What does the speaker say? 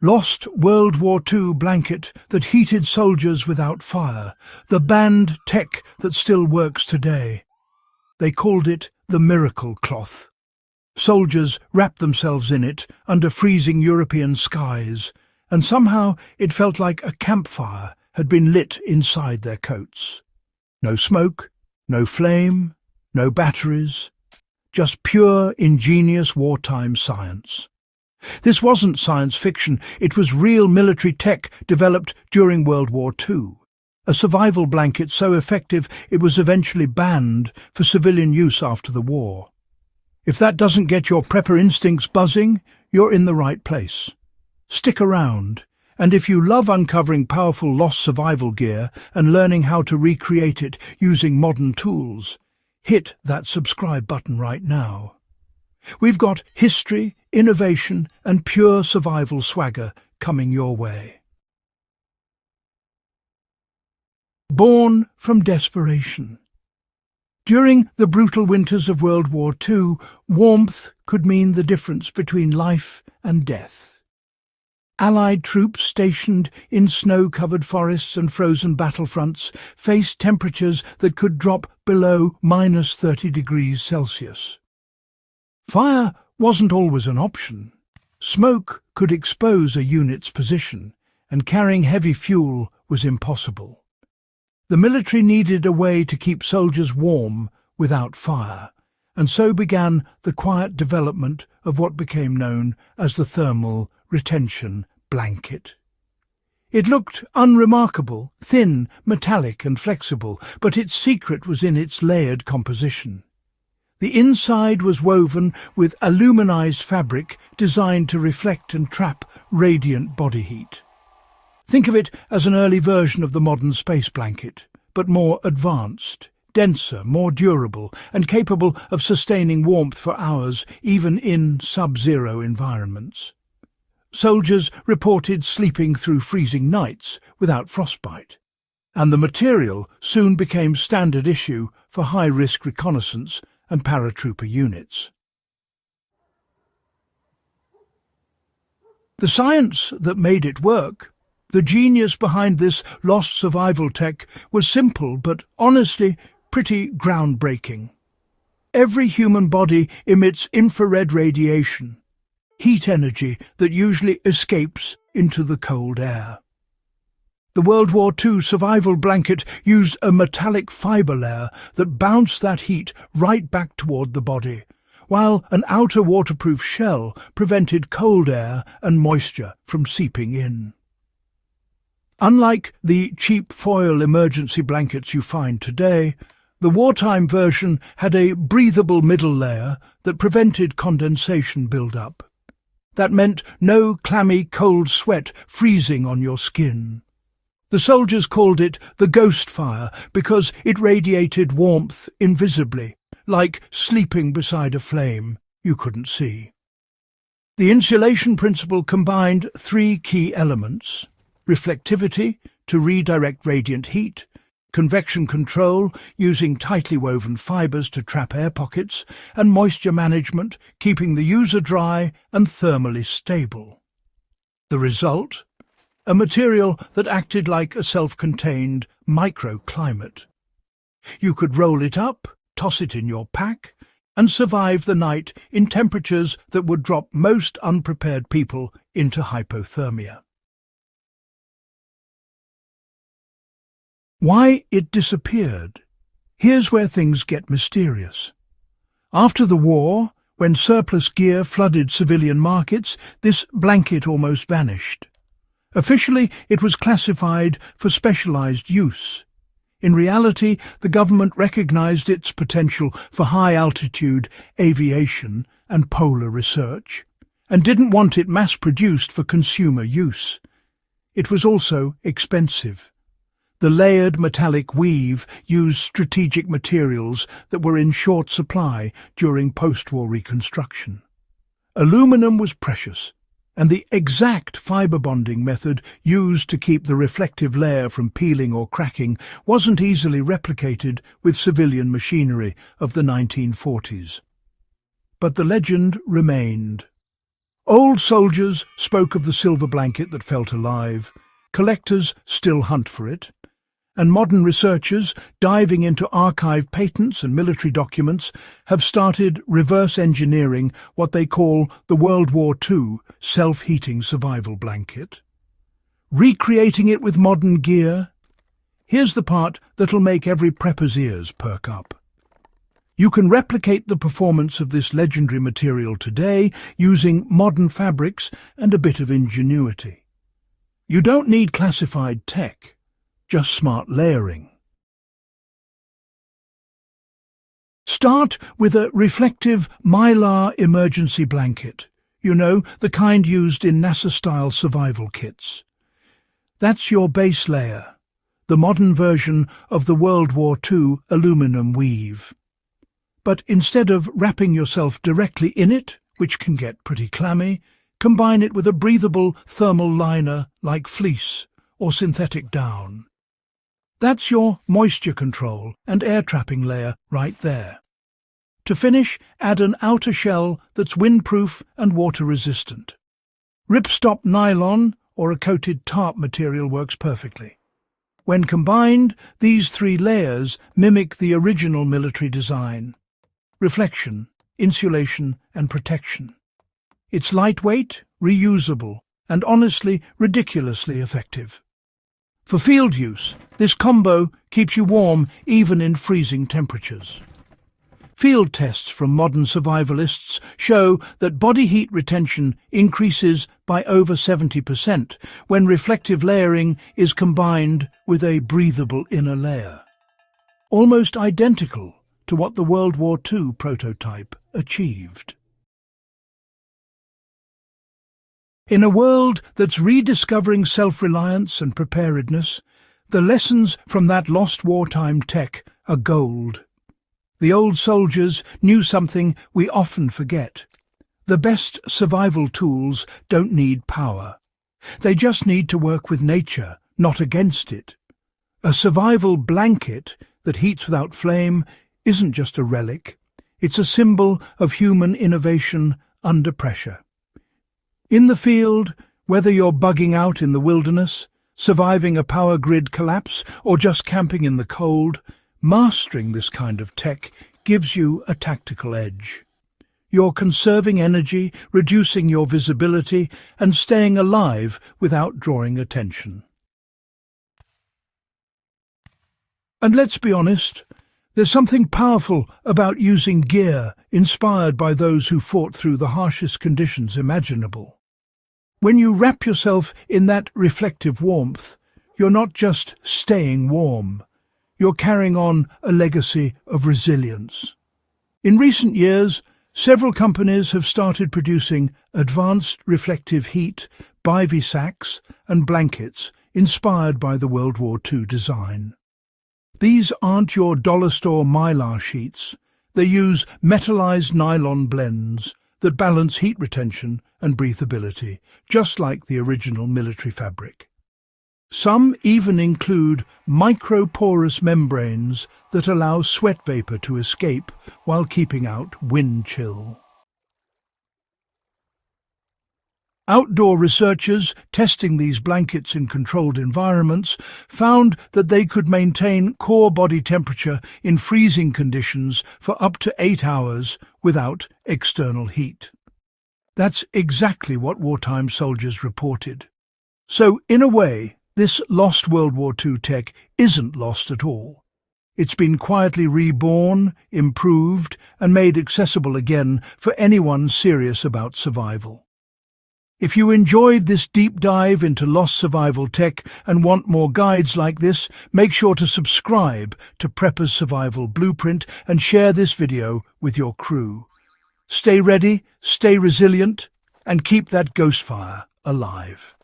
Lost World War II blanket that heated soldiers without fire, the banned tech that still works today. They called it the miracle cloth. Soldiers wrapped themselves in it under freezing European skies, and somehow it felt like a campfire had been lit inside their coats. No smoke, no flame, no batteries, just pure, ingenious wartime science. This wasn't science fiction, it was real military tech developed during World War II. A survival blanket so effective it was eventually banned for civilian use after the war. If that doesn't get your prepper instincts buzzing, you're in the right place. Stick around, and if you love uncovering powerful lost survival gear and learning how to recreate it using modern tools, hit that subscribe button right now. We've got history, innovation, and pure survival swagger coming your way. Born from desperation. During the brutal winters of World War II, warmth could mean the difference between life and death. Allied troops stationed in snow-covered forests and frozen battlefronts faced temperatures that could drop below -30 degrees Celsius. Fire wasn't always an option. Smoke could expose a unit's position, and carrying heavy fuel was impossible. The military needed a way to keep soldiers warm without fire, and so began the quiet development of what became known as the thermal retention blanket. It looked unremarkable, thin, metallic and flexible, but its secret was in its layered composition. The inside was woven with aluminized fabric designed to reflect and trap radiant body heat. Think of it as an early version of the modern space blanket, but more advanced, denser, more durable, and capable of sustaining warmth for hours even in sub-zero environments. Soldiers reported sleeping through freezing nights without frostbite, and the material soon became standard issue for high-risk reconnaissance and paratrooper units. The science that made it work, the genius behind this lost survival tech, was simple but honestly pretty groundbreaking. Every human body emits infrared radiation, heat energy that usually escapes into the cold air. The World War II survival blanket used a metallic fibre layer that bounced that heat right back toward the body, while an outer waterproof shell prevented cold air and moisture from seeping in. Unlike the cheap foil emergency blankets you find today, the wartime version had a breathable middle layer that prevented condensation build-up. That meant no clammy cold sweat freezing on your skin. The soldiers called it the ghost fire because it radiated warmth invisibly, like sleeping beside a flame you couldn't see. The insulation principle combined three key elements: reflectivity to redirect radiant heat, convection control using tightly woven fibres to trap air pockets, and moisture management, keeping the user dry and thermally stable. The result? A material that acted like a self-contained microclimate. You could roll it up, toss it in your pack, and survive the night in temperatures that would drop most unprepared people into hypothermia. Why it disappeared? Here's where things get mysterious. After the war, when surplus gear flooded civilian markets, this blanket almost vanished. Officially, it was classified for specialized use. In reality, the government recognized its potential for high-altitude aviation and polar research, and didn't want it mass-produced for consumer use. It was also expensive. The layered metallic weave used strategic materials that were in short supply during post-war reconstruction. Aluminum was precious, and the exact fibre bonding method used to keep the reflective layer from peeling or cracking wasn't easily replicated with civilian machinery of the 1940s. But the legend remained. Old soldiers spoke of the silver blanket that felt alive. Collectors still hunt for it. And modern researchers, diving into archived patents and military documents, have started reverse engineering what they call the World War II self-heating survival blanket. Recreating it with modern gear. Here's the part that'll make every prepper's ears perk up. You can replicate the performance of this legendary material today using modern fabrics and a bit of ingenuity. You don't need classified tech, just smart layering. Start with a reflective mylar emergency blanket. You know, the kind used in NASA-style survival kits. That's your base layer, the modern version of the World War II aluminum weave. But instead of wrapping yourself directly in it, which can get pretty clammy, combine it with a breathable thermal liner like fleece or synthetic down. That's your moisture control and air trapping layer right there. To finish, add an outer shell that's windproof and water resistant. Ripstop nylon or a coated tarp material works perfectly. When combined, these three layers mimic the original military design: reflection, insulation and protection. It's lightweight, reusable, and honestly, ridiculously effective. For field use, this combo keeps you warm even in freezing temperatures. Field tests from modern survivalists show that body heat retention increases by over 70% when reflective layering is combined with a breathable inner layer. Almost identical to what the World War II prototype achieved. In a world that's rediscovering self-reliance and preparedness, the lessons from that lost wartime tech are gold. The old soldiers knew something we often forget. The best survival tools don't need power. They just need to work with nature, not against it. A survival blanket that heats without flame isn't just a relic. It's a symbol of human innovation under pressure. In the field, whether you're bugging out in the wilderness, surviving a power grid collapse, or just camping in the cold, mastering this kind of tech gives you a tactical edge. You're conserving energy, reducing your visibility, and staying alive without drawing attention. And let's be honest, there's something powerful about using gear inspired by those who fought through the harshest conditions imaginable. When you wrap yourself in that reflective warmth, you're not just staying warm. You're carrying on a legacy of resilience. In recent years, several companies have started producing advanced reflective heat, bivy sacks and blankets inspired by the World War II design. These aren't your dollar store mylar sheets. They use metallized nylon blends that balance heat retention and breathability, just like the original military fabric. Some even include microporous membranes that allow sweat vapor to escape while keeping out wind chill. Outdoor researchers testing these blankets in controlled environments found that they could maintain core body temperature in freezing conditions for up to 8 hours without external heat. That's exactly what wartime soldiers reported. So, in a way, this lost World War II tech isn't lost at all. It's been quietly reborn, improved, and made accessible again for anyone serious about survival. If you enjoyed this deep dive into lost survival tech and want more guides like this, make sure to subscribe to Prepper's Survival Blueprint and share this video with your crew. Stay ready, stay resilient, and keep that ghost fire alive.